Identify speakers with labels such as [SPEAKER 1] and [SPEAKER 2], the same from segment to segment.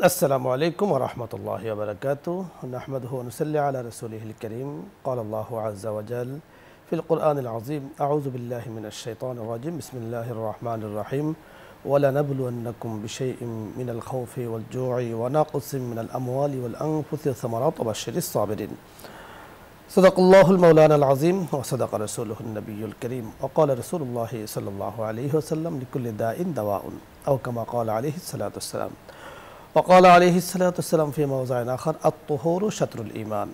[SPEAKER 1] السلام عليكم ورحمة الله وبركاته نحمده ونصلي على رسوله الكريم قال الله عز وجل في القرآن العظيم أعوذ بالله من الشيطان الرجيم بسم الله الرحمن الرحيم ولنبلونكم بشيء من الخوف والجوع ونقص من الأموال والأنفس والثمرات وبشر الصابرين صدق الله المولانا العظيم وصدق رسوله النبي الكريم وقال رسول الله صلى الله عليه وسلم لكل داء دواء أو كما قال عليه الصلاة والسلام وقال عليه الصلاة والسلام في موضع آخر الطهور شطر الإيمان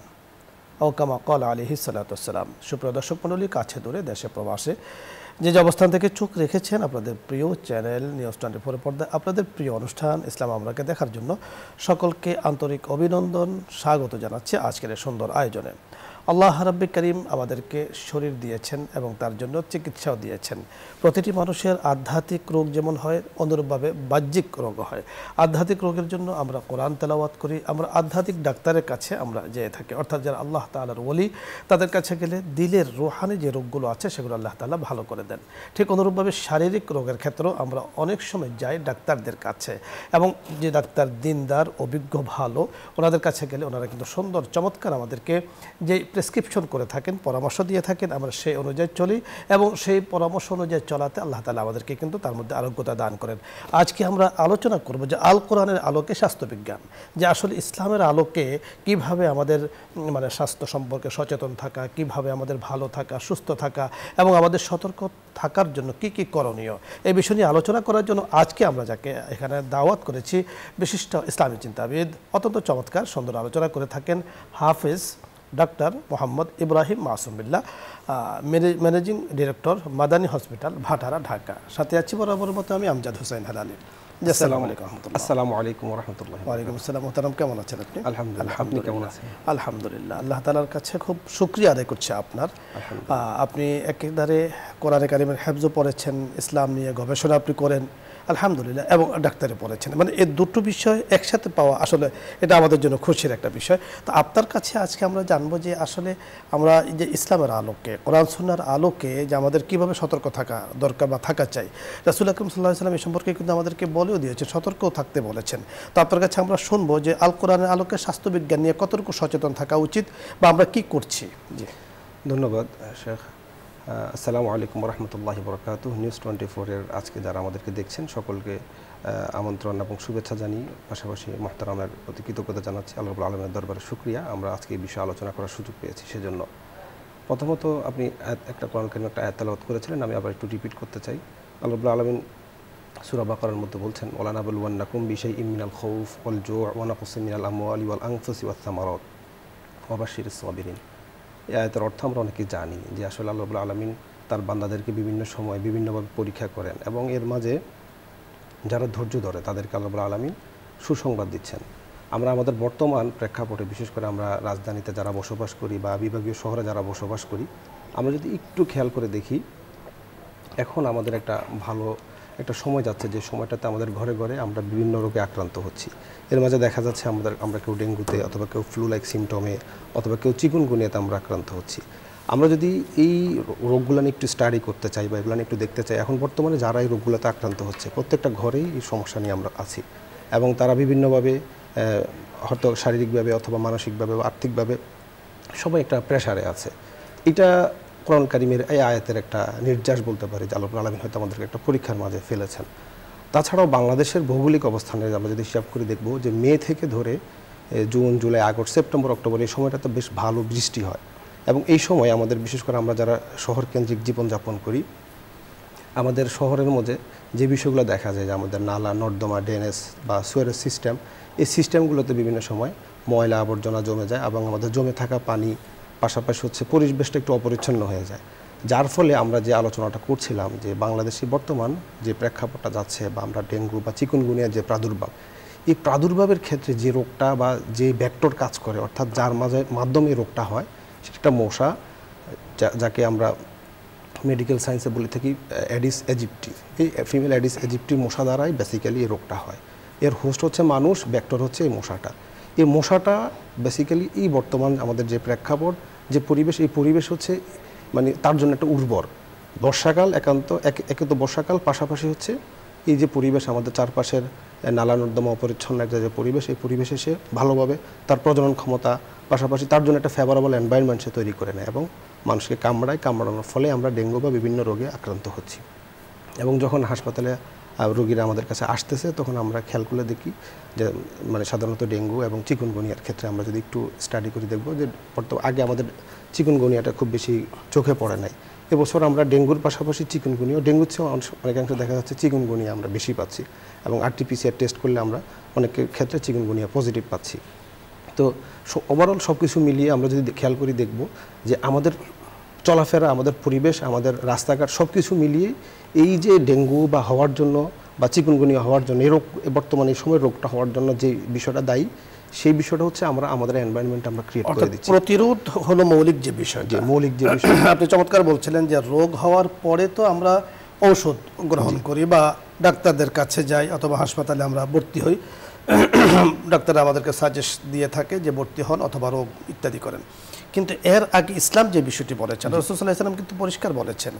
[SPEAKER 1] أو كما قال عليه الصلاة والسلام সুপ্রিয় দর্শক মণ্ডলী কাছে দূরে দেশে প্রবাসে যে অবস্থান থেকে চোখ রেখেছেন আপনাদের প্রিয় চ্যানেল নিউজ 24 পর্দায় আপনাদের প্রিয় অনুষ্ঠান ইসলাম আমরাকে দেখার জন্য সকলকে আন্তরিক অভিনন্দন স্বাগত জানাচ্ছি আজকের এই সুন্দর আয়োজনে আল্লাহ রাব্বি করিম আমাদেরকে শরীর দিয়েছেন এবং তার জন্য চিকিৎসাও দিয়েছেন প্রতিটি মানুষের আধ্যাত্মিক রোগ যেমন হয় অনুরূপভাবে বাহ্যিক রোগ হয় আধ্যাত্মিক রোগের জন্য আমরা কোরআন তেলাওয়াত করি আমরা আধ্যাত্মিক ডাক্তারের কাছে আমরা যেয়ে থাকি অর্থাৎ যারা আল্লাহ তাআলার ওলি তাদের কাছে গেলে দিলের রূহানি যে রোগগুলো আছে সেগুলো আল্লাহ তাআলা ভালো করে দেন ঠিক অনুরূপভাবে শারীরিক রোগের ক্ষেত্রেও আমরা অনেক সময় যাই ডাক্তারদের কাছে এবং যে ডাক্তার দিনদার অভিজ্ঞ ভালো ওনাদের কাছে গেলে ওনারা কিন্তু সুন্দর চমৎকার আমাদেরকে যে প্রেসক্রিপশন করে থাকেন পরামর্শ দিয়ে থাকেন আমরা সেই অনুযায়ী চলি এবং সেই পরামর্শ অনুযায়ী চলাতে আল্লাহ তাআলা আমাদেরকে কিন্তু তার মধ্যে আরোগ্যতা দান করেন আজকে আমরা আলোচনা করব যে আল কোরআনের আলোকে স্বাস্থ্যবিজ্ঞান যে আসলে ইসলামের আলোকে কিভাবে আমাদের মানে স্বাস্থ্য সম্পর্কে সচেতন থাকা কিভাবে আমাদের ভালো থাকা সুস্থ থাকা এবং আমাদের সতর্ক থাকার জন্য কি কি করণীয় এই বিষয় নিয়ে আলোচনা করার জন্য আজকে আমরা যাকে এখানে দাওয়াত করেছি বিশিষ্ট ইসলামী চিন্তাবিদ অত্যন্ত চমৎকার সুন্দর আলোচনা করে থাকেন Hafez doctor Mohammad Ibrahim Masum Billah managing director Madani hospital Bhatara Dhaka সাথে আছি বরাবর মতো আমি আমজাদ হোসেন হেলালি আসসালামু আলাইকুম
[SPEAKER 2] আসসালামু আলাইকুম ওয়া রাহমাতুল্লাহি
[SPEAKER 1] ওয়া আলাইকুম আসসালাম মোহতারাম কেমন আছেন আপনি
[SPEAKER 2] আলহামদুলিল্লাহ আপনি কেমন আছেন
[SPEAKER 1] আলহামদুলিল্লাহ আল্লাহ তাআলার কাছে খুব শুকরিয়া আদায় করছি আপনার আপনি একেবারে কোরআনে কারিমের হিফজ পড়েছেন ইসলাম নিয়ে গবেষণা আপনি করেন আলহামদুলিল্লাহ এবং ডাক্তারে পড়েছেন মানে এই দুটো বিষয় একসাথে পাওয়া আসলে এটা আমাদের জন্য খুশির একটা বিষয় তো আপনার কাছে আজকে আমরা জানবো যে আসলে আমরা এই যে ইসলামের আলোকে কোরআন সুন্নাহর আলোকে যে আমাদের কিভাবে সতর্ক থাকা দরকার বা থাকা চাই রাসূল আকরাম সাল্লাল্লাহু আলাইহি ওয়াসাল্লাম এই সম্পর্কে কিন্তু আমাদেরকে বলেও দিয়েছেন সতর্কও থাকতে বলেছেন তো আপনার কাছে আমরা শুনবো যে আল কোরআনের আলোকে স্বাস্থ্যবিজ্ঞান নিয়ে কতটুকু সচেতন থাকা উচিত বা আমরা কি করছি জি
[SPEAKER 2] ধন্যবাদ শেখ আসসালামু আলাইকুম ওয়া রাহমাতুল্লাহি ওয়া বারাকাতুহু নিউজ 24 এর আজকে যারা আমাদেরকে দেখছেন সকলকে আমন্ত্রণ এবং শুভেচ্ছা জানিয়ে পাশাপাশি মুহতারামের প্রতি কৃতজ্ঞতা জানাচ্ছি আল্লাহ রাব্বুল আলামিনের দরবারে শুকরিয়া আমরা আজকে এই বিষয়ে আলোচনা করার সুযোগ পেয়েছি সেজন্য প্রথমত আপনি একটা কোরআন কারীম একটা আয়াত তেলাওয়াত করেছিলেন আমি আবার একটু রিপিট করতে চাই আল্লাহ রাব্বুল আলামিন সূরা বাকারার মধ্যে বলছেন ওয়ালা নাবলুওয়ান্নাকুম বিশাইইম মিনাল খাউফ ওয়াল জু' ওয়া নাকসিম মিনাল আমওয়ালি ওয়াল আনফুসি ওয়াস সামারাত ওয়া বাশশিরিস সাবিরিন এই আয়াতের অর্থ আমরা অনেকে জানি যে আসলে আল্লাহ রাব্বুল আলামিন তার বান্দাদেরকে বিভিন্ন সময় বিভিন্নভাবে পরীক্ষা করেন এবং এর মাঝে যারা ধৈর্য ধরে তাদেরকে আল্লাহ রাব্বুল আলামিন সুসংবাদ দিচ্ছেন আমরা আমাদের বর্তমান প্রেক্ষাপটে বিশেষ করে আমরা রাজধানীতে যারা বসবাস করি বা বিভাগীয় শহরে যারা বসবাস করি আমরা যদি একটু খেয়াল করে দেখি এখন আমাদের একটা ভালো একটা সময় যাচ্ছে যে সময়টাতে আমাদের ঘরে ঘরে আমরা বিভিন্ন রোগে আক্রান্ত হচ্ছি এর মাঝে দেখা যাচ্ছে আমরা কেউ ডেঙ্গুতে অথবা কেউ ফ্লু লাইক সিমটমে অথবা কেউ চিকুনগুনিয়াতে আমরা আক্রান্ত হচ্ছি আমরা যদি এই রোগগুলো নিয়ে একটু স্টাডি করতে চাই বা এগুলো নিয়ে একটু দেখতে চাই এখন বর্তমানে যারা এই রোগগুলোতে আক্রান্ত হচ্ছে প্রত্যেকটা ঘরেই এই সমস্যা নিয়ে আমরা আছি এবং তারা বিভিন্নভাবে হয়তো শারীরিকভাবে অথবা মানসিকভাবে বা আর্থিকভাবে সবাই একটা প্রেশারে আছে এটা কোরআন কারীমের এই আয়াতের একটা নির্যাস বলতে পারি যে আল্লাহ রাব্বুল আলামিন হয়তো আমাদেরকে একটা পরীক্ষার মাঝে ফেলেছেন তাছাড়াও বাংলাদেশের ভৌগোলিক অবস্থানে আমরা যদি হিসাব করে দেখব যে মে থেকে ধরে June July August September October এই সময়টাতে বেশ ভালো বৃষ্টি হয় এবং এই সময় আমাদের বিশেষ করে আমরা যারা শহর কেন্দ্রিক জীবনযাপন করি আমাদের শহরের মধ্যে যে বিষয়গুলো দেখা যায় যে আমাদের নালা নর্দমা ড্রেনেজ বা সুয়ারেজ সিস্টেম এই সিস্টেমগুলোতে বিভিন্ন সময় ময়লা আবর্জনা জমে যায় এবং আমাদের জমে থাকা পানি পাশাপাশি হচ্ছে পরিবেশটা একটু অপরিচ্ছন্ন হয়ে যায় যার ফলে আমরা যে আলোচনাটা করছিলাম যে বাংলাদেশি বর্তমান যে প্রেক্ষাপটটা যাচ্ছে বা আমরা ডেঙ্গু বা চিকুনগুনিয়া যে প্রাদুর্ভাব এই প্রাদুর্ভাবের ক্ষেত্রে যে রোগটা বা যে ভেক্টর কাজ করে অর্থাৎ যার মাধ্যমে এই রোগটা হয় সেটা একটা মশা যাকে আমরা মেডিকেল সায়েন্সে বলে থাকি অ্যাডিস ইজিপ্টি এই ফিমেল অ্যাডিস ইজিপ্টির মশা দ্বারাই বেসিক্যালি এই রোগটা হয় এর হোস্ট হচ্ছে মানুষ ভেক্টর হচ্ছে এই মশাটা বেসিক্যালি এই বর্তমান আমাদের যে প্রেক্ষাপট যে পরিবেশ এই পরিবেশ হচ্ছে মানে তার জন্য একটা উর্বর বর্ষাকাল একে তো বর্ষাকাল পাশাপাশি হচ্ছে এই যে পরিবেশ আমাদের চারপাশের নালা নর্দমা অপরিচ্ছন্ন একটা যে পরিবেশ, এই পরিবেশে সে ভালোভাবে তার প্রজনন ক্ষমতা, পাশাপাশি তার জন্য একটা ফেভারেবল এনভায়রনমেন্ট সে তৈরি করে নেয় এবং মানুষকে কামড়ানোর ফলে আমরা ডেঙ্গু বা বিভিন্ন রোগে আক্রান্ত হচ্ছি। এবং যখন হাসপাতালে রোগীরা আমাদের কাছে আসতেছে তখন আমরা খেয়াল করে দেখি যে মানে সাধারণত ডেঙ্গু এবং চিকুনগুনিয়ার ক্ষেত্রে আমরা যদি একটু স্টাডি করে দেখব যে আগে আমাদের চিকুনগুনিয়াটা খুব বেশি চোখে পড়ে নাই। এবছর আমরা ডেঙ্গুর পাশাপাশি চিকুনগুনিয়া, ডেঙ্গুর চেয়ে অনেকাংশ দেখা যাচ্ছে চিকুনগুনিয়া আমরা বেশি পাচ্ছি এবং RT-PCR টেস্ট করলে আমরা অনেকের ক্ষেত্রে চিকুনগুনিয়া পজিটিভ পাচ্ছি। তো ওভারঅল সব কিছু মিলিয়ে আমরা যদি খেয়াল করি দেখব যে আমাদের চলাফেরা, আমাদের পরিবেশ, আমাদের রাস্তাঘাট সব কিছু মিলিয়ে এই যে ডেঙ্গু বা হওয়ার জন্য বা চিকুনগুনিয়া হওয়ার জন্য এই রোগ, বর্তমানে এই সময় রোগটা হওয়ার জন্য যে বিষয়টা দায়ী, সেই বিষয়টা হচ্ছে আমরা আমাদের এনভায়রনমেন্ট আমরা ক্রিয়েট করে দিচ্ছি।
[SPEAKER 1] প্রতিরোধ হলো মৌলিক যে বিষয়, আপনি চমৎকার বলছিলেন যে রোগ হওয়ার পরে তো আমরা ঔষধ গ্রহণ করি বা ডাক্তারদের কাছে যাই অথবা হাসপাতালে আমরা ভর্তি হই, ডাক্তার আমাদেরকে সাজেস্ট দিয়ে থাকে যে ভর্তি হন অথবা রোগ ইত্যাদি করেন। কিন্তু এর আগে ইসলাম যে বিষয়টি বলেছেন, রাসূল সাল্লাল্লাহু আলাইহি ওয়াসাল্লাম কিন্তু পরিষ্কার বলেছেন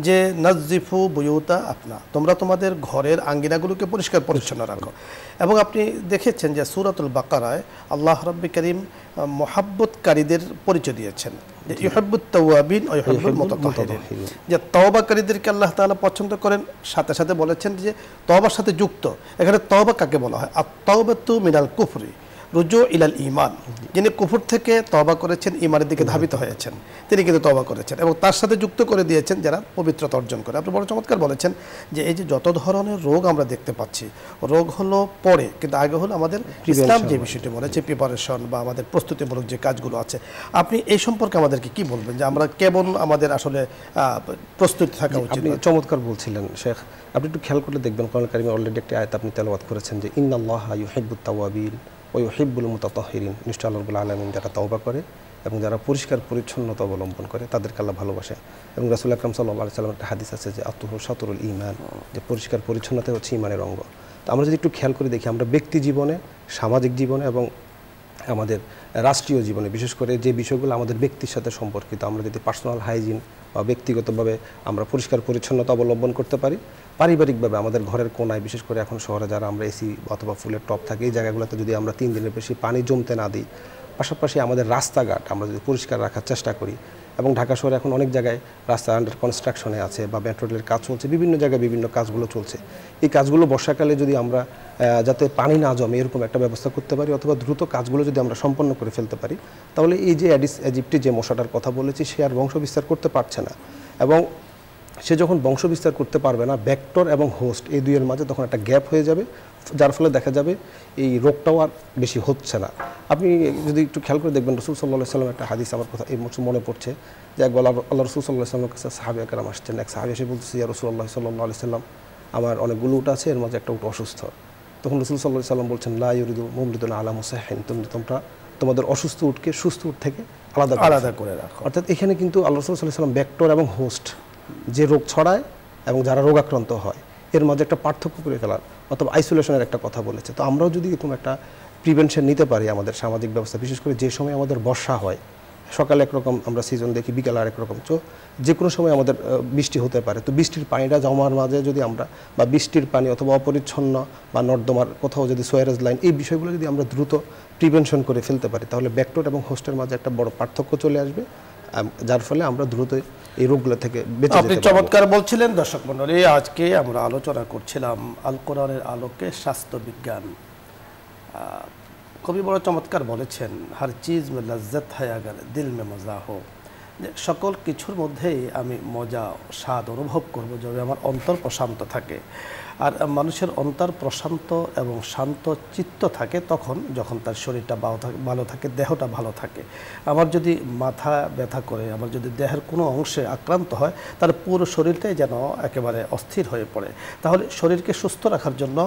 [SPEAKER 1] যে নাযিফু বুয়ুতা আপনা, তোমরা তোমাদের ঘরের আঙ্গিনাগুলোকে পরিষ্কার পরিচ্ছন্ন রাখো। এবং আপনি দেখেছেন যে সূরাতুল বাকারায় আল্লাহ রাব্বুল কারীম মুহাব্বতকারীদের পরিচয় দিয়েছেন যে ইউহিব্বুত তাওয়াবিন ওয়া ইউহিব্বুল মুতাতাহহিরিন, যে তওবাকারীদেরকে আল্লাহ তাআলা পছন্দ করেন, সাথে সাথে বলেছেন যে তওবার সাথে যুক্ত। এখানে তওবা কাকে বলা হয়? আত-তাওবাতু মিনাল কুফরি রুজু ইলাল ঈমান, যিনি কুফর থেকে তওবা করেছেন, ঈমানের দিকে ধাবিত হয়েছেন, তিনি কিন্তু তওবা করেছেন এবং তার সাথে যুক্ত করে দিয়েছেন যারা পবিত্রতা অর্জন করে। আপনি বড় চমৎকার বলেছেন যে এই যে যত ধরনের রোগ আমরা দেখতে পাচ্ছি, রোগ হলো পরে, কিন্তু আগে হলো আমাদের ইসলাম যে বিষয়টি বলেছে প্রিপারেশন বা আমাদের প্রস্তুতিমূলক যে কাজগুলো আছে। আপনি এই সম্পর্কে আমাদেরকে কি বলবেন যে আমরা কেবল আমাদের আসলে প্রস্তুতি থাকা উচিত?
[SPEAKER 2] আপনি চমৎকার বলছিলেন শেখ। আপনি একটু খেয়াল করলে দেখবেন কোরআন কারিমে অলরেডি একটা আয়াত আপনি তেলাওয়াত করেছেন যে ইন্নাল্লাহা ইউহিব্বুত তাওয়াবিন ওয়া ইউহিব্বুল মুতাতাহহিরিন, নিশ্চয় আল্লাহ রাব্বুল আলামিন যারা তওবা করে এবং যারা পরিষ্কার পরিচ্ছন্নতা অবলম্বন করে তাদেরকে আল্লাহ ভালোবাসে। এবং রাসূল আকরাম সাল্লাল্লাহু আলাইহি ওয়াসাল্লামের একটা হাদিস আছে যে আত-তুহুর শাতরুল ঈমান, যে পরিষ্কার পরিচ্ছন্নতা হচ্ছে ঈমানের অঙ্গ। তো আমরা যদি একটু খেয়াল করে দেখি, আমরা ব্যক্তি জীবনে, সামাজিক জীবনে এবং আমাদের রাষ্ট্রীয় জীবনে বিশেষ করে যে বিষয়গুলো আমাদের ব্যক্তির সাথে সম্পর্কিত, আমরা যদি পার্সোনাল হাইজিন বা ব্যক্তিগতভাবে আমরা পরিষ্কার পরিচ্ছন্নতা অবলম্বন করতে পারি, পারিবারিকভাবে আমাদের ঘরের কোনায়, বিশেষ করে এখন শহরে যারা আমরা এসি অথবা ফুলের টপ থাকে এই জায়গাগুলোতে যদি আমরা 3 দিনের বেশি পানি জমতে না দিই, পাশাপাশি আমাদের রাস্তাঘাট আমরা যদি পরিষ্কার রাখার চেষ্টা করি, এবং ঢাকা শহরে এখন অনেক জায়গায় রাস্তা আন্ডার কনস্ট্রাকশনে আছে বা মেট্রো রেলের কাজ চলছে, বিভিন্ন জায়গায় বিভিন্ন কাজগুলো চলছে। এই কাজগুলো বর্ষাকালে যদি আমরা যাতে পানি না জমে এরকম একটা ব্যবস্থা করতে পারি অথবা দ্রুত কাজগুলো যদি আমরা সম্পন্ন করে ফেলতে পারি, তাহলে এই যে অ্যাডিস ইজিপ্টি যে মশাটার কথা বলেছি সে আর বংশ বিস্তার করতে পারছে না। এবং সে যখন বংশ বিস্তার করতে পারবে না, ভেক্টর এবং হোস্ট এই দুইয়ের মাঝে তখন একটা গ্যাপ হয়ে যাবে, যার ফলে দেখা যাবে এই রোগটাও আর বেশি হচ্ছে না। আপনি যদি একটু খেয়াল করে দেখবেন, রাসূল সাল্লাল্লাহু আলাইহি ওয়াসাল্লাম একটা হাদিস আমার কথা এই মনে পড়ছে যে একবার আল্লাহ রাসূল সাল্লাল্লাহু আলাইহি ওয়াসাল্লামের কাছে সাহাবায়ে কেরাম আসছেন। এক সাহাবী এসে বলতেছে, ইয়া রাসূলুল্লাহ সাল্লাল্লাহু আলাইহি ওয়াসাল্লাম, আমার অনেকগুলো উট আছে, এর মাঝে একটা উট অসুস্থ। তখন রাসূল সাল্লাল্লাহু আলাইহি ওয়াসাল্লাম বলছেন, লা ইউরিদু মুমরিদুন আলা মুসাহিন, তোমরা তোমাদের অসুস্থ উটকে সুস্থ উট থেকে আলাদা করে রাখো। অর্থাৎ এখানে কিন্তু আল্লাহ রাসূল সাল্লাল্লাহু আলাইহি ওয়াসাল্লাম ভেক্টর এবং হোস্ট, যে রোগ ছড়ায় এবং যারা রোগাক্রান্ত হয়, এর মাঝে একটা পার্থক্য করে ফেলার অথবা আইসোলেশনের একটা কথা বলেছে। তো আমরাও যদি এরকম একটা প্রিভেনশন নিতে পারি আমাদের সামাজিক ব্যবস্থা, বিশেষ করে যে সময় আমাদের বর্ষা হয়, সকালে একরকম আমরা সিজন দেখি, বিকালে আরেক রকম, তো যে কোনো সময় আমাদের বৃষ্টি হতে পারে। তো বৃষ্টির পানিটা জমার মাঝে যদি আমরা বা বৃষ্টির পানি অথবা অপরিচ্ছন্ন বা নর্দমার কোথাও যদি সোয়ারেজ লাইন, এই বিষয়গুলো যদি আমরা দ্রুত প্রিভেনশন করে ফেলতে পারি, তাহলে ভেক্টর এবং হোস্টের মাঝে একটা বড় পার্থক্য চলে আসবে, যার ফলে আমরা দ্রুত এই রোগগুলো থেকে বেঁচে যেতে পারব।
[SPEAKER 1] আপনি চমৎকার বলছিলেন। দর্শক মণ্ডলী, আজকে আমরা আলোচনা করছিলাম আল কোরআনের আলোকে স্বাস্থ্য বিজ্ঞান। কবি বড় চমৎকার বলেছেন, হার চিজ মে লজ্জত है अगर दिल में मज़ा हो, যে সকল কিছুর মধ্যেই আমি মজা স্বাদ অনুভব করব যদি আমার অন্তর প্রশান্ত থাকে। আর মানুষের অন্তর প্রশান্ত এবং শান্ত চিত্ত থাকে যখন তার শরীরটা ভালো থাকে, দেহটা ভালো থাকে। আমার যদি মাথা ব্যথা করে, আমার যদি দেহের কোনো অংশে আক্রান্ত হয়, তার পুরো শরীরটাই যেন একেবারে অস্থির হয়ে পড়ে। তাহলে শরীরকে সুস্থ রাখার জন্য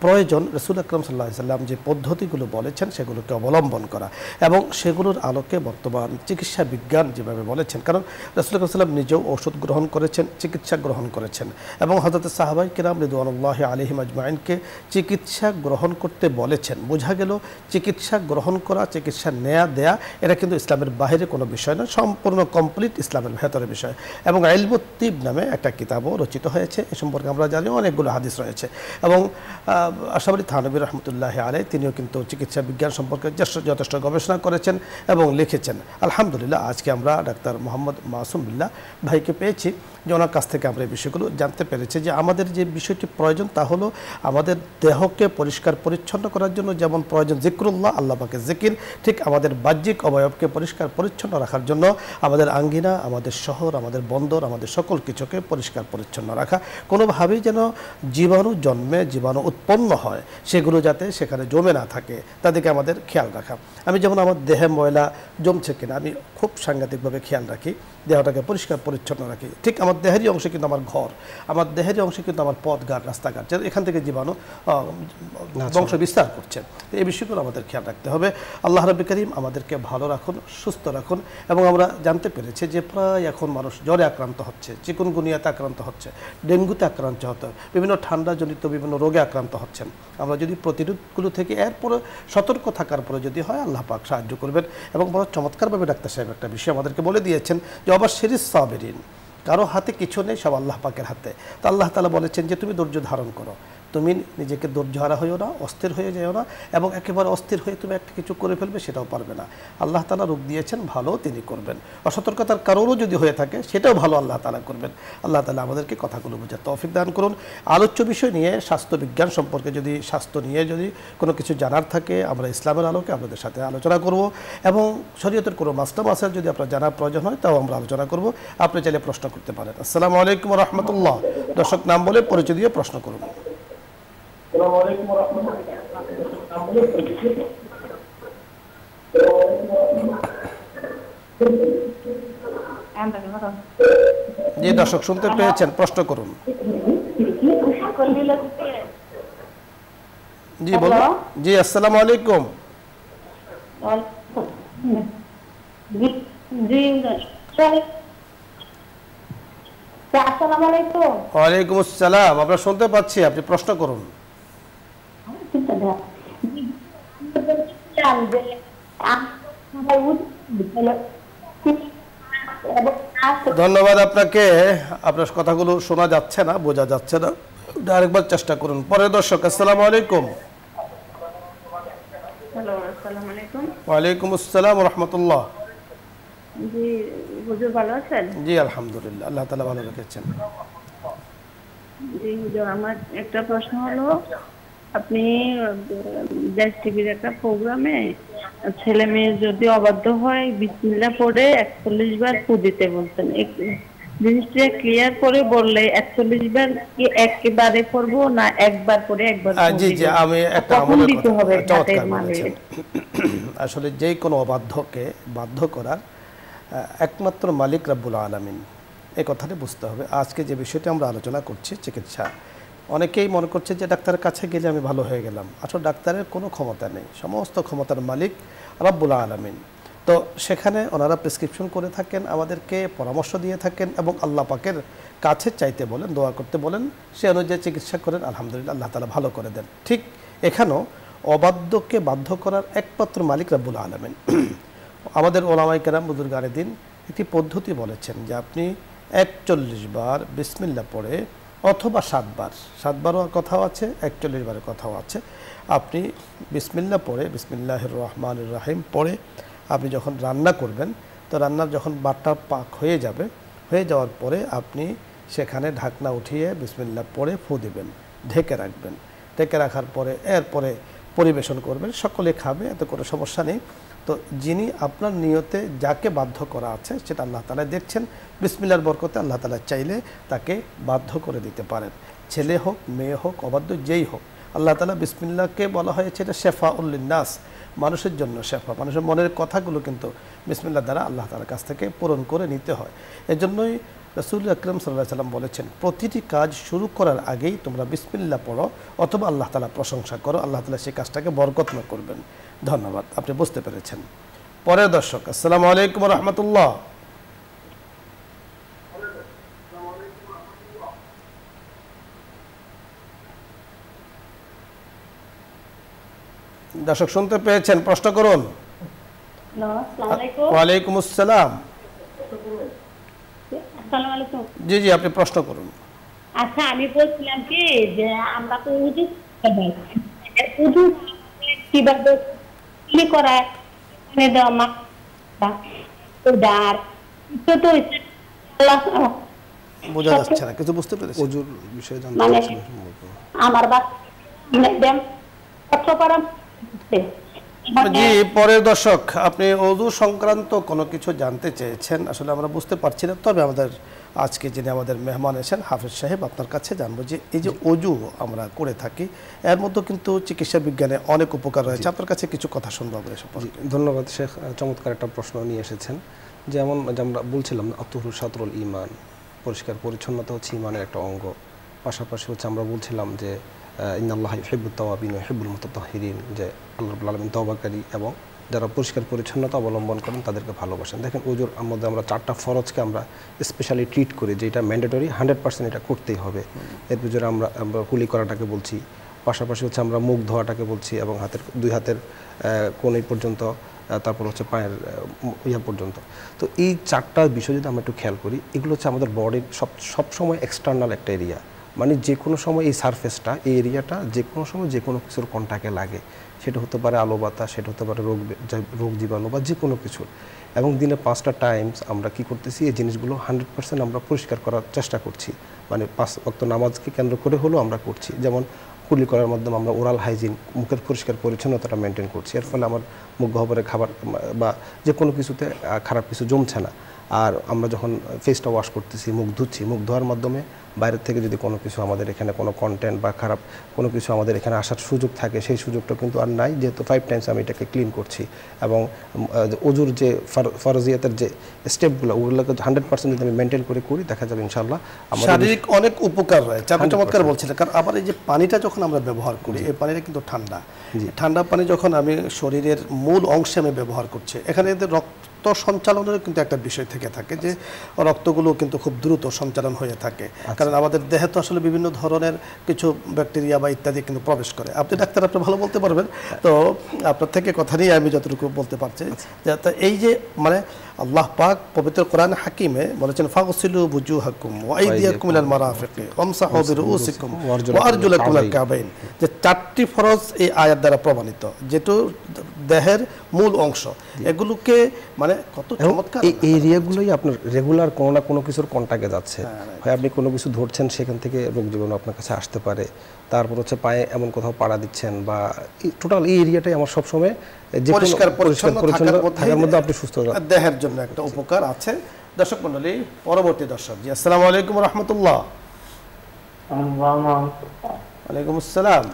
[SPEAKER 1] প্রয়োজন রাসূল আকরাম সাল্লাল্লাহু আলাইহি ওয়াসাল্লাম যে পদ্ধতিগুলো বলেছেন সেগুলোকে অবলম্বন করা, এবং সেগুলোর আলোকে বর্তমান চিকিৎসা বিজ্ঞান যেভাবে বলেছেন, কারণ রাসূলুল্লাহ সাল্লাল্লাহু আলাইহি ওয়াসাল্লাম নিজেও ওষুধ গ্রহণ করেছেন, চিকিৎসা গ্রহণ করেছেন এবং হযরত সাহাবায়ে কিরাম রিদওয়ানুল্লাহি আলাইহিম আজমাইনকে চিকিৎসা গ্রহণ করতে বলেছেন। বোঝা গেল চিকিৎসা গ্রহণ করা, চিকিৎসা নেয়া দেয়া এটা কিন্তু ইসলামের বাইরে কোনো বিষয় না, সম্পূর্ণ কমপ্লিট ইসলামের ভেতরের বিষয়। এবং ইলমুত তিব নামে একটা কিতাবও রচিত হয়েছে, এ সম্পর্কে আমরা জানি অনেকগুলো হাদিস রয়েছে। এবং আশরাফ আলী থানভী রহমতুল্লাহি আলাইহি তিনিও কিন্তু চিকিৎসা বিজ্ঞান সম্পর্কে যথেষ্ট গবেষণা করেছেন এবং লিখেছেন। আলহামদুলিল্লাহ আজকে আমরা ডাক্তার মোহাম্মদ মাসুম বিল্লাহ ভাইকে পেয়েছি, যে ওনার কাছ থেকে আমরা এই বিষয়গুলো জানতে পেরেছি যে আমাদের যে বিষয়টি প্রয়োজন তা হলো আমাদের দেহকে পরিষ্কার পরিচ্ছন্ন করার জন্য যেমন প্রয়োজন জিক্রুল্লাহ, আল্লাহ পাকের জিকির, ঠিক আমাদের বাহ্যিক অবয়বকে পরিষ্কার পরিচ্ছন্ন রাখার জন্য আমাদের আঙ্গিনা, আমাদের শহর, আমাদের বন্দর, আমাদের সকল কিছুকে পরিষ্কার পরিচ্ছন্ন রাখা, কোনোভাবেই যেন জীবাণু জন্মে, জীবাণু উৎপন্ন হয় সেগুলো যাতে সেখানে জমে না থাকে তাদেরকে আমাদের খেয়াল রাখা। আমি যেমন আমার দেহে ময়লা জমছে কিনা আমি খুব সাংঘাতিকভাবে খেয়াল রাখি, দেহটাকে পরিষ্কার পরিচ্ছন্ন রাখি, ঠিক আমার দেহেরই অংশে কিন্তু আমার ঘর, আমার দেহেরই অংশে কিন্তু আমার পথঘাট, রাস্তাঘাট, এখান থেকে জীবাণু বংশ বিস্তার করছে। তো এই বিষয়গুলো আমাদের খেয়াল রাখতে হবে। আল্লাহ রাব্বুল কারীম আমাদেরকে ভালো রাখুন, সুস্থ রাখুন। এবং আমরা জানতে পেরেছি যে প্রায় এখন মানুষ জ্বরে আক্রান্ত হচ্ছে, চিকুনগুনিয়াতে আক্রান্ত হচ্ছে, ডেঙ্গুতে আক্রান্ত হচ্ছে, বিভিন্ন ঠান্ডাজনিত বিভিন্ন রোগে আক্রান্ত হচ্ছেন। আমরা যদি প্রতিরোধগুলো থেকে এরপরে সতর্ক থাকার পরে যদি হয় আল্লাহ পাক সাহায্য করবেন। এবং বড় চমৎকারভাবে ডাক্তার সাহেব একটা বিষয় আমাদেরকে বলে দিয়েছেন যে অবাশশিরিস সাবিরিন, কারো হাতে কিছু নেই, সব আল্লাহ পাকের হাতে। তো আল্লাহ তাআলা বলেছেন যে তুমি ধৈর্য ধারণ করো, তুমি নিজেকে ধৈর্যহারা হইও না, অস্থির হয়ে যাও না, এবং একেবারে অস্থির হয়ে তুমি একটা কিছু করে ফেলবে সেটাও পারবে না। আল্লাহ তাআলা রূপ দিয়েছেন, ভালো তিনি করবেন। অসতর্কতার কারণও যদি হয়ে থাকে সেটাও ভালো আল্লাহ তাআলা করবেন। আল্লাহ তাআলা আমাদেরকে কথাগুলো বোঝার তৌফিক দান করুন। আলোচ্য বিষয় নিয়ে স্বাস্থ্য বিজ্ঞান সম্পর্কে যদি স্বাস্থ্য নিয়ে যদি কোনো কিছু জানার থাকে আমরা ইসলামের আলোকে আপনাদের সাথে আলোচনা করব, এবং শরীয়তের কোনো মাসলা যদি আপনার জানার প্রয়োজন হয় তাও আমরা আলোচনা করব। আপনি চাইলে প্রশ্ন করতে পারেন। আসসালামু আলাইকুম ওয়া রাহমাতুল্লাহ। দর্শক নাম বলে পরিচয় দিয়ে প্রশ্ন করুন। জি দর্শক শুনতে পেয়েছেন, প্রশ্ন করুন। জি বলুন। জি আসসালামু আলাইকুম। ওয়ালাইকুম আসসালাম, আমরা শুনতে পাচ্ছি, আপনি প্রশ্ন করুন। ধন্যবাদ আপনাকে, আপনার কথাগুলো শোনা যাচ্ছে না, বোঝা যাচ্ছে না, আরেকবার চেষ্টা করুন। পরের দর্শক আসসালামু আলাইকুম। ওয়ালাইকুম আসসালাম ওয়া রাহমাতুল্লাহ।
[SPEAKER 3] জি হুজুর ভালো আছেন?
[SPEAKER 1] জি আলহামদুলিল্লাহ, আল্লাহ তাআলা ভালো রেখেছেন।
[SPEAKER 3] জি হুজুর, আমার একটা প্রশ্ন হলো, আপনি দেশ টিভির একটা প্রোগ্রামে ছেলে মেয়ে যদি অবাধ্য হয় বিসমিল্লাহ পড়ে 41 বার ফু দিতে বলতেন। জিনিসটা ক্লিয়ার করে বললে 41 বার কি একেবারে পড়বো না একবার পড়ে একবার?
[SPEAKER 1] জি জি, আমি একটা আমলের কথা চমৎকার বলেছেন। আসলে যে কোনো অবাধ্যকে বাধ্য করার একমাত্র মালিক রব্বুল আলামিন, এই কথাটা বুঝতে হবে। আজকে যে বিষয়টি আমরা আলোচনা করছি চিকিৎসা, অনেকেই মনে করছে যে ডাক্তারের কাছে গেলে আমি ভালো হয়ে গেলাম। আসলে ডাক্তারের কোনো ক্ষমতা নেই, সমস্ত ক্ষমতার মালিক রব্বুল আলামিন। তো সেখানে ওনারা প্রেসক্রিপশন করে থাকেন, আমাদেরকে পরামর্শ দিয়ে থাকেন এবং আল্লাহ পাকের কাছে চাইতে বলেন, দোয়া করতে বলেন, সে অনুযায়ী চিকিৎসা করেন। আলহামদুলিল্লাহ আল্লাহ তাআলা ভালো করে দেন। ঠিক এখানেও অবাধ্যকে বাধ্য করার একমাত্র মালিক রব্বুল আলামিন। আমাদের ওলামায়ে কেরাম বুজুর্গানে দিন একটি পদ্ধতি বলেছেন যে আপনি 41 বার বিসমিল্লাহ পড়ে অথবা 7 বার, 7 বারও কথাও আছে, 41 বারের কথাও আছে, আপনি বিসমিল্লাহ পড়ে বিসমিল্লাহির রহমানির রহিম পড়ে আপনি যখন রান্না করবেন, তো রান্নার যখন বাটটা পাক হয়ে যাবে, হয়ে যাওয়ার পরে আপনি সেখানে ঢাকনা উঠিয়ে বিসমিল্লাহ পড়ে ফু দিবেন, ঢেকে রাখবেন। ঢেকে রাখার পরে এরপরে পরিবেশন করবেন, সকলে খাবে, এতে কোনো সমস্যা নেই। তো যিনি আপনার নিয়তে যাকে বাধ্য করা আছে সেটা আল্লাহ তাআলা দেখছেন। বিসমিল্লাহর বরকতে আল্লাহ তাআলা চাইলে তাকে বাধ্য করে দিতে পারেন, ছেলে হোক মেয়ে হোক অবাধ্য যেই হোক। আল্লাহ তাআলা বিসমিল্লাহকে বলা হয়েছে এটা শেফাউল লিন্নাস, মানুষের জন্য শেফা। মানুষের মনের কথাগুলো কিন্তু বিসমিল্লাহ দ্বারা আল্লাহ তাআলার কাছ থেকে পূরণ করে নিতে হয়। এজন্যই রাসূল আকরাম সাল্লাল্লাহু আলাইহি ওয়াসাল্লাম বলেছেন প্রতিটি কাজ শুরু করার আগেই তোমরা বিসমিল্লাহ পড়ো অথবা আল্লাহ তাআলা প্রশংসা করো, আল্লাহ তাআলা সেই কাজটাকে বরকতময় করবেন। ধন্যবাদ, আপনি বুঝতে পেরেছেন। পরের দর্শক আসসালামু আলাইকুম ওয়া রাহমাতুল্লাহ। দর্শক শুনতে পেয়েছেন, প্রশ্ন করুন।
[SPEAKER 3] হ্যালো, আসসালামু আলাইকুম।
[SPEAKER 1] ওয়ালাইকুম আসসালাম।
[SPEAKER 3] আসসালামু আলাইকুম।
[SPEAKER 1] জি জি, আপনি প্রশ্ন করুন।
[SPEAKER 3] আচ্ছা, আমি বলছিলাম কি যে আমরা তো উজু কিভাবে করা দেওয়া মা তো
[SPEAKER 1] বোঝা যাচ্ছে না, কিছু বুঝতে পেরেছি।
[SPEAKER 2] ওজুর বিষয়ে জানতে
[SPEAKER 3] মানে
[SPEAKER 2] চাচ্ছিলেন সম্ভবত।
[SPEAKER 3] আমার
[SPEAKER 1] জি, পরের দর্শক, আপনি ওযু সংক্রান্ত কোনো কিছু জানতে চেয়েছেন, আসলে আমরা বুঝতে পারছি না। তবে আমাদের আজকে যিনি আমাদের মেহমান এসেন হাফেজ সাহেব, আপনার কাছে জানবো যে এই যে ওযু আমরা করে থাকি, এর মধ্যে কিন্তু চিকিৎসা বিজ্ঞানে অনেক উপকার রয়েছে। আপনার কাছে কিছু কথা শুনবো আমরা এসব।
[SPEAKER 2] ধন্যবাদ শেখ, চমৎকার একটা প্রশ্ন নিয়ে এসেছেন। যেমন আমরা বলছিলাম আতুহু শাতরুল ঈমান, পরিষ্কার পরিচ্ছন্নতা হচ্ছে ঈমানের একটা অঙ্গ। পাশাপাশি হচ্ছে আমরা বলছিলাম যে ইন্নাল্লাহা ইউহিব্বুত তাওয়াবিন ওয়া ইউহিব্বুল মুতাতাহহিরিন, যে আল্লাহ রাব্বুল আলামিন তওবাকারী এবং যারা পরিষ্কার পরিচ্ছন্নতা অবলম্বন করেন তাদেরকে ভালোবাসেন। দেখেন ওজুর মধ্যে আমরা 4টা ফরজকে আমরা স্পেশালি ট্রিট করি, যেটা ম্যান্ডেটরি, 100% এটা করতেই হবে। এর ভিতরে আমরা কুলি করাটাকে বলছি, পাশাপাশি হচ্ছে আমরা মুখ ধোয়াটাকে বলছি, এবং দুই হাতের কোণে পর্যন্ত, তারপর হচ্ছে পায়ের ইয়া পর্যন্ত। তো এই 4টা বিষয় যদি আমরা একটু খেয়াল করি, এগুলো হচ্ছে আমাদের বডির সবসময় এক্সটার্নাল একটা এরিয়া। মানে যে কোনো সময় এই সারফেসটা, এই এরিয়াটা যে কোনো সময় যে কোনো কিছুর কন্টাক্টে লাগে, সেটা হতে পারে আলো বাতাস, সেটা হতে পারে রোগ জীবাণু বা যে কোনো কিছুর। এবং দিনে 5টা টাইমস আমরা কি করতেছি, এই জিনিসগুলো 100% আমরা পরিষ্কার করার চেষ্টা করছি। মানে 5 ওয়াক্ত নামাজকে কেন্দ্র করে হলেও আমরা করছি। যেমন কুলি করার মাধ্যমে আমরা ওরাল হাইজিন, মুখের পরিষ্কার পরিচ্ছন্নতাটা মেনটেন করছি। এর ফলে আমার মুখ গহ্বরে খাবার বা যে কোনো কিছুতে খারাপ কিছু জমছে না। আর আমরা যখন ফেসটা ওয়াশ করতেছি, মুখ ধুচ্ছি, মুখ ধোয়ার মাধ্যমে বাইরের থেকে যদি কোনো কিছু আমাদের এখানে কোনো কন্টেন্ট বা খারাপ কোনো কিছু আমাদের এখানে আসার সুযোগ থাকে, সেই সুযোগটা কিন্তু আর নাই, যেহেতু 5 টাইমস আমি এটাকে ক্লিন করছি। এবং ওজুর যে ফরজিয়াতের যে স্টেপগুলো, ওগুলোকে 100% যদি আমি মেনটেন করে করি, দেখা যাবে ইনশাআল্লাহ আমাদের
[SPEAKER 1] শারীরিক অনেক উপকার রয়েছে। আপনি চমৎকার বলছিলেন। কারণ আবার এই যে পানিটা যখন আমরা ব্যবহার করি, এই পানিটা কিন্তু ঠান্ডা। ঠান্ডা পানি যখন আমি শরীরের মূল অংশে আমি ব্যবহার করছি, এখানে রক্ত সঞ্চালনের কিন্তু একটা বিষয় থেকে থাকে, যে রক্তগুলো কিন্তু খুব দ্রুত সঞ্চালন হয়ে থাকে। কারণ আমাদের দেহে তো আসলে বিভিন্ন ধরনের কিছু ব্যাকটেরিয়া বা ইত্যাদি কিন্তু প্রবেশ করে। আপনি ডাক্তার, আপনি ভালো বলতে পারবেন। তো আপনার থেকে কথা নিয়ে আমি যতটুকু বলতে পারছি, যে এই যে মানে আল্লাহ পাক পবিত্র কোরআন হাকিমে বলেছেন ফাগসিলু বুজুহাকুম ওয়া আইদিয়াকুম ইলাল মারাফিকি ওয়ামসাহু বিরুউসিকুম ওয়া আরজুলাকুম ইলাল কাবাইন, যে 4টি ফরজ এই আয়াত দ্বারা প্রমাণিত, যেটা দেহের মূল অংশ। এগুলোকে মানে কত চমৎকার
[SPEAKER 2] এই এরিয়াগুলোই আপনার রেগুলার কোনো না কোনো কিছুর কন্টাক্টে যাচ্ছে। হয় আপনি কোনো কিছু ধরছেন, সেখান থেকে রোগ জীবাণু আপনার কাছে আসতে পারে। তারপর হচ্ছে পায়ে এমন কোথাও পাড়া দিচ্ছেন, বা টোটাল এই এরিয়াটাই আমার সবসময় যে
[SPEAKER 1] পরিষ্কার পরিচ্ছন্ন
[SPEAKER 2] থাকার মধ্যে আপনি সুস্থ
[SPEAKER 1] দেহের জন্য একটা উপকার আছে। দর্শক মণ্ডলী, পরবর্তী দর্শক, জি আসসালামু আলাইকুম ওয়া রাহমাতুল্লাহ। ওয়ালাইকুম আসসালাম।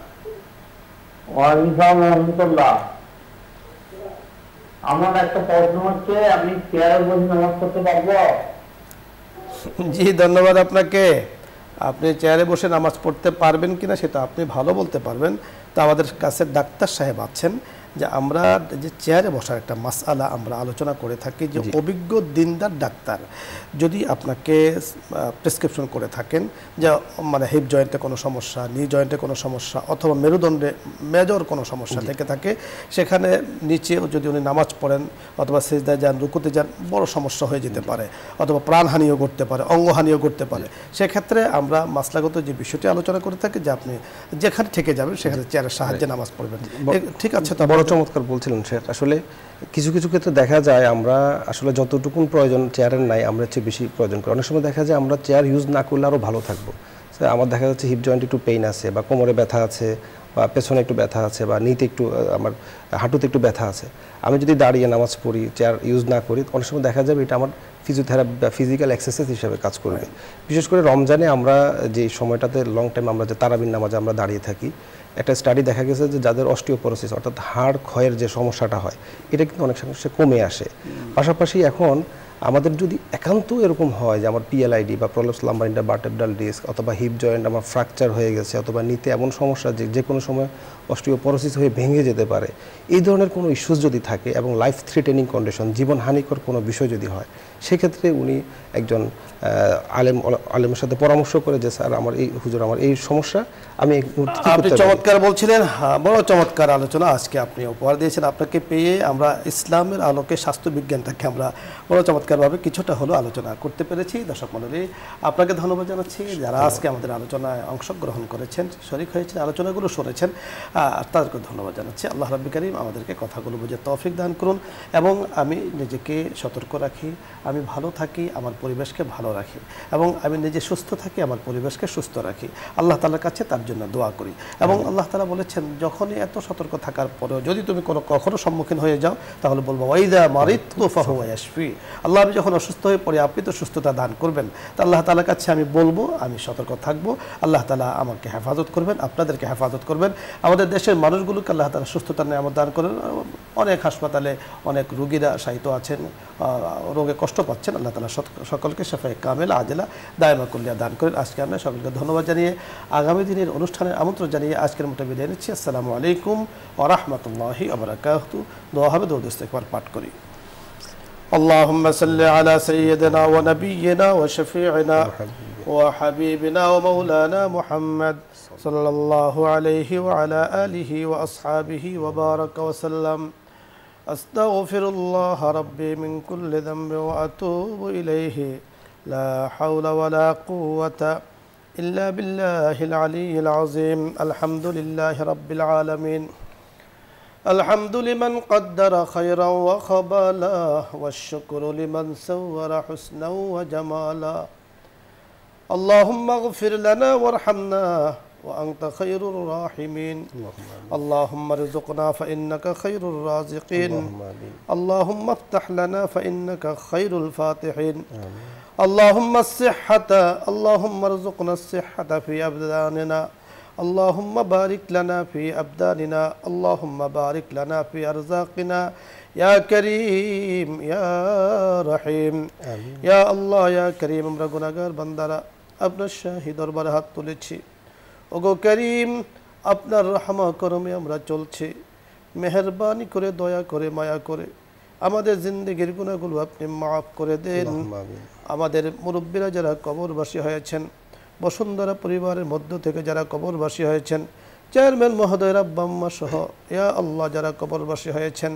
[SPEAKER 4] আমার একটা প্রশ্ন হচ্ছে, আমি চেয়ারে বসে নামাজ পড়তে পারবো?
[SPEAKER 1] জি, ধন্যবাদ আপনাকে। আপনি চেয়ারে বসে নামাজ পড়তে পারবেন কিনা সেটা আপনি ভালো বলতে পারবেন। তো আমাদের কাছে ডাক্তার সাহেব আছেন, যে আমরা যে চেয়ারে বসার একটা মাসআলা আমরা আলোচনা করে থাকি, যে অভিজ্ঞ দিনদার ডাক্তার যদি আপনাকে প্রেসক্রিপশন করে থাকেন যে মানে হিপ জয়েন্টে কোনো সমস্যা, নি জয়েন্টে কোনো সমস্যা, অথবা মেরুদণ্ডে মেজর কোনো সমস্যা থেকে থাকে, সেখানে নিচেও যদি উনি নামাজ পড়েন অথবা সিজদায় যান, রুকুতে যান, বড় সমস্যা হয়ে যেতে পারে, অথবা প্রাণহানিও করতে পারে, অঙ্গহানিও করতে পারে। সেক্ষেত্রে আমরা মাসলাগত যে বিষয়টি আলোচনা করে থাকি, যে আপনি যেখানে থেকে যাবেন সেখানে চেয়ারের সাহায্যে নামাজ পড়বেন। ঠিক আছে, তো
[SPEAKER 2] বড় চমৎকার বলছিলেন শেখ। আসলে কিছু কিছু ক্ষেত্রে দেখা যায় আমরা আসলে যতটুকুন প্রয়োজন চেয়ারের নাই, আমরা চেয়ে বেশি প্রয়োজন করি। অনেক সময় দেখা যায় আমরা চেয়ার ইউজ না করলে আরও ভালো থাকবো। আমার দেখা যাচ্ছে হিপ জয়েন্টে একটু পেইন আছে, বা কোমরে ব্যথা আছে, বা পেছনে একটু ব্যথা আছে, বা নিতে একটু আমার হাঁটুতে একটু ব্যথা আছে। আমি যদি দাঁড়িয়ে নামাজ পড়ি, চেয়ার ইউজ না করি, অনেক সময় দেখা যাবে এটা আমার ফিজিওথেরাপি বা ফিজিক্যাল এক্সারসাইজ হিসেবে কাজ করবে। বিশেষ করে রমজানে আমরা যে সময়টাতে লং টাইম আমরা যে তারাবির নামাজে আমরা দাঁড়িয়ে থাকি, একটা স্টাডি দেখা গেছে যে যাদের অস্টিওপোরোসিস অর্থাৎ হাড় ক্ষয়ের যে সমস্যাটা হয়, এটা কিন্তু অনেক সমস্যা কমে আসে। পাশাপাশি এখন আমাদের যদি একান্ত এরকম হয় যে আমার পিএলআইডি বা প্রলাপস লাম্বার ইন্টারভার্টেব্রাল ডিস্ক অথবা হিপ জয়েন্ট আমার ফ্র্যাকচার হয়ে গেছে অথবা নিতে এমন সমস্যা যে কোনো সময় অস্টিওপরোসিস হয়ে ভেঙে যেতে পারে, এই ধরনের কোনো ইস্যুস যদি থাকে এবং লাইফ থ্রেটেনিং কন্ডিশন, জীবনহানিকর কোনো বিষয় যদি হয়, সেক্ষেত্রে উনি একজন আলেমের সাথে পরামর্শ করে যে স্যার আমার এই হুজুর আমার এই সমস্যা, আমি
[SPEAKER 1] আপনি চমৎকার বলছিলেন, বড় চমৎকার আলোচনা আজকে আপনি উপহার দিয়েছেন। আপনাকে পেয়ে আমরা ইসলামের আলোকে স্বাস্থ্যবিজ্ঞানটাকে আমরা বড় চমৎকারভাবে কিছুটা হলো আলোচনা করতে পেরেছি। দর্শক মণ্ডলী, আপনাকে ধন্যবাদ জানাচ্ছি যারা আজকে আমাদের আলোচনায় অংশগ্রহণ করেছেন, শরীক হয়েছেন, আলোচনাগুলো শুনেছেন, তাদেরকে ধন্যবাদ জানাচ্ছি। আল্লাহ রাব্বুল কারীম আমাদেরকে কথাগুলো বুঝে তৌফিক দান করুন এবং আমি নিজেকে সতর্ক রাখি, আমি ভালো থাকি, আমার পরিবেশকে ভালো রাখি এবং আমি নিজে সুস্থ থাকি, আমার পরিবেশকে সুস্থ রাখি। আল্লাহ তাআলার কাছে তার জন্য দোয়া করি এবং আল্লাহ তাআলা বলেছেন যখনই এত সতর্ক থাকার পরেও যদি তুমি কখনো সম্মুখীন হয়ে যাও তাহলে বলবো ওয়াইদা মারিতু ফাহুয়া ইয়াশফি, আল্লাহ আমি যখন অসুস্থ হয়ে পড়ি আপনি তো সুস্থতা দান করবেন। তো আল্লাহ তাআলার কাছে আমি বলবো, আমি সতর্ক থাকবো, আল্লাহ তাআলা আমাকে হেফাজত করবেন, আপনাদেরকে হেফাজত করবেন। আমাদের দেশের মানুষগুলোকে আল্লাহ তাআলা সুস্থতার নিয়ামত দান করেন। অনেক হাসপাতালে অনেক রোগীরা শায়িত আছেন, রোগে কষ্ট পাচ্ছেন, আল্লাহ তাআলা সকলকে শাফায়ে কামেলা আজেলা দায়মা কুল্লিয়া দান করেন। আজকে আমরা সকলকে ধন্যবাদ জানিয়ে আগামী দিনের অনুষ্ঠানের আমন্ত্রণ জানিয়ে আজকের মতো বিদায় নিচ্ছি। আসসালামু আলাইকুম ওয়া রাহমাতুল্লাহি ওয়া বারাকাতুহু। দোয়া হবে, দরুদ ইস্তিগফার পাঠ করি। اللهم صل على سيدنا ونبينا وشفيعنا وحبيبنا ومولانا محمد صلى الله عليه وعلى آله وأصحابه وبارك وسلم. أستغفر الله ربي من كل ذنب وأتوب إليه. لا حول ولا قوة إلا بالله العلي العظيم. الحمد لله رب العالمين. الحمد لمن قدر خيرا وخبالا والشكر لمن سور حسنا وجمالا. اللهم اغفر لنا وارحمنا وأنت خير الراحمين. اللهم ارزقنا فإنك خير الرازقين. اللهم افتح لنا فإنك خير الفاتحين. اللهم الصحة، اللهم ارزقنا الصحة في أبداننا. اللهم بارك لنا في أبداننا. اللهم بارك لنا في أرزاقنا يا كريم يا رحيم. يا الله يا كريم. আমরা গুনাহগার বান্দারা আপনার শাহী দরবারে হাত তুলেছি। ওগো করিম, আপনার রহমত করমে আমরা চলছি। মেহেরবানি করে, দয়া করে, মায়া করে আমাদের জিন্দেগির গুনাহগুলো আপনি মাফ করে দেন। আমাদের মুরব্বীরা যারা কবরবাসী হয়েছেন, বসুন্ধরা পরিবারের মধ্য থেকে যারা কবরবাসী হয়েছেন, চেয়ারম্যান মহোদয় আব্বা আম্মা সহ ইয়া আল্লাহ যারা কবরবাসী হয়েছেন,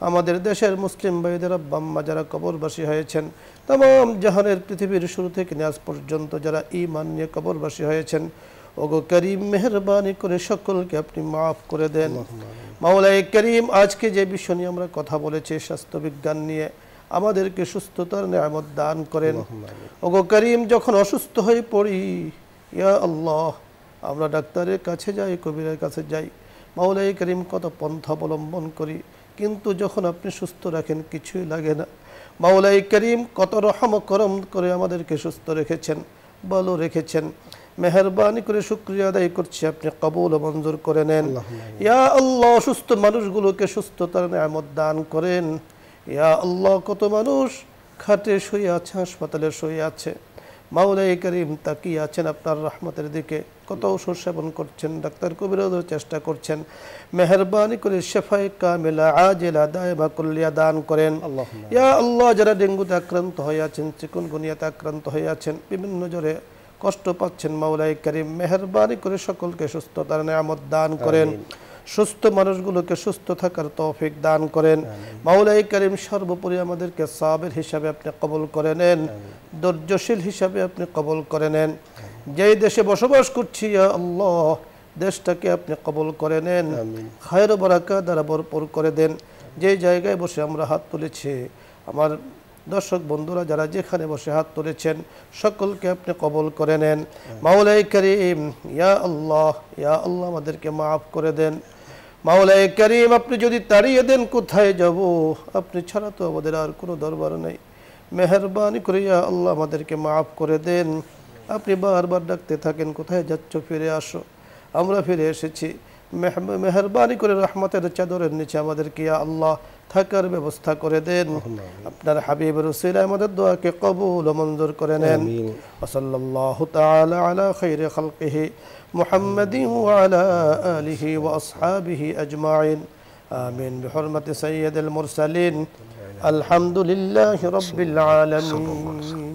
[SPEAKER 1] আমাদের দেশের মুসলিম ভাইদের আব্বা আম্মা যারা কবরবাসী হয়েছেন, तमाम জাহানের পৃথিবীর শুরু থেকে আজ পর্যন্ত যারা ঈমান নিয়ে কবরবাসী হয়েছেন, ওগো করিম মেহেরবানি করে সকলকে আপনি মাফ করে দেন। মাওলায়ে করিম, আজকে যে বিষয় নিয়ে আমরা কথা বলেছি স্বাস্থ্য বিজ্ঞান নিয়ে, আমাদেরকে সুস্থতার নিয়ামত দান করেন। ওগো করিম, যখন অসুস্থ হয়ে পড়ি ইয়া আল্লাহ আমরা ডাক্তারের কাছে যাই, কবিরের কাছে যাই, মাওলায়ে করিম কত পন্থা অবলম্বন করি, কিন্তু যখন আপনি সুস্থ রাখেন কিছুই লাগে না। মাওলায়ে করিম কত রহম করম করে আমাদেরকে সুস্থ রেখেছেন, ভালো রেখেছেন। মেহেরবানি করে শুকরিয়া আদায় করছি, আপনি কবুল ও মঞ্জুর করে নেন। ইয়া আল্লাহ সুস্থ মানুষগুলোকে সুস্থতার নিয়ামত দান করেন। ইয়া আল্লাহ কত মানুষ খাটে শুয়ে আছে, হাসপাতালে শুয়ে আছে, মাওলায়ে করিম তাকিয়ে আছেন আপনার রহমতের দিকে, কত ওষুধ সেবন করছেন, ডাক্তার কবিরাজের চেষ্টা করছেন। মেহেরবানি করে শেফায়ে কামিলা আজেলা দায়মা কুল্লিয়া দান করেন। ইয়া আল্লাহ যারা ডেঙ্গুতে আক্রান্ত হয়ে আছেন, চিকুনগুনিয়াতে আক্রান্ত হয়ে আছেন, বিভিন্ন জ্বরে কষ্ট পাচ্ছেন, মাওলায়ে করিম মেহেরবানি করে সকলকে সুস্থতার নিয়ামত দান করেন। সুস্থ মানুষগুলোকে সুস্থ থাকার তৌফিক দান করেন। মাওলায়ে করিম সর্বোপরি আমাদেরকে সাবির হিসাবে আপনি কবুল করে নেন, ধৈর্যশীল হিসাবে আপনি কবুল করে নেন। যেই দেশে বসবাস করছি ইয়া আল্লাহ দেশটাকে আপনি কবুল করে নেন, খায়র ও বারাকাত দ্বারা ভরপুর করে দেন। যে জায়গায় বসে আমরা হাত তুলেছি, আমার দর্শক বন্ধুরা যারা যেখানে বসে হাত তুলেছেন সকলকে আপনি কবুল করে নেন। মাওলায়ে করিম ইয়া আল্লাহ আমাদেরকে মাফ করে দেন। মাওলায়ে করিম আপনি যদি তাড়িয়ে দেন কোথায় যাব? আপনি ছাড়া তো আমাদের আর কোনো দরবার নেই। মেহেরবানি করে ইয়া আল্লাহ আমাদেরকে মাফ করে দেন। আপনি বারবার ডাকতে থাকেন কোথায় যাচ্ছ, ফিরে আসো। আমরা ফিরে এসেছি। মেহেরবানি করে রহমতের চাদরের নিচে আমাদেরকে ইয়া আল্লাহ থাকার ব্যবস্থা করে দেন। আপনার হাবিবের উসিলায় আমাদের দোয়াকে কবুল ও মঞ্জুর করে নেন। সাল্লাল্লাহু তাআলা আলা খাইরি খালকিহি মুহাম্মাদিন ওয়া আলা আলিহি ওয়া আসহাবিহি আজমাইন আমিন বিহুরমাতি সাইয়্যিদিল মুরসালিন আলহামদুলিল্লাহি রাব্বিল আলামিন।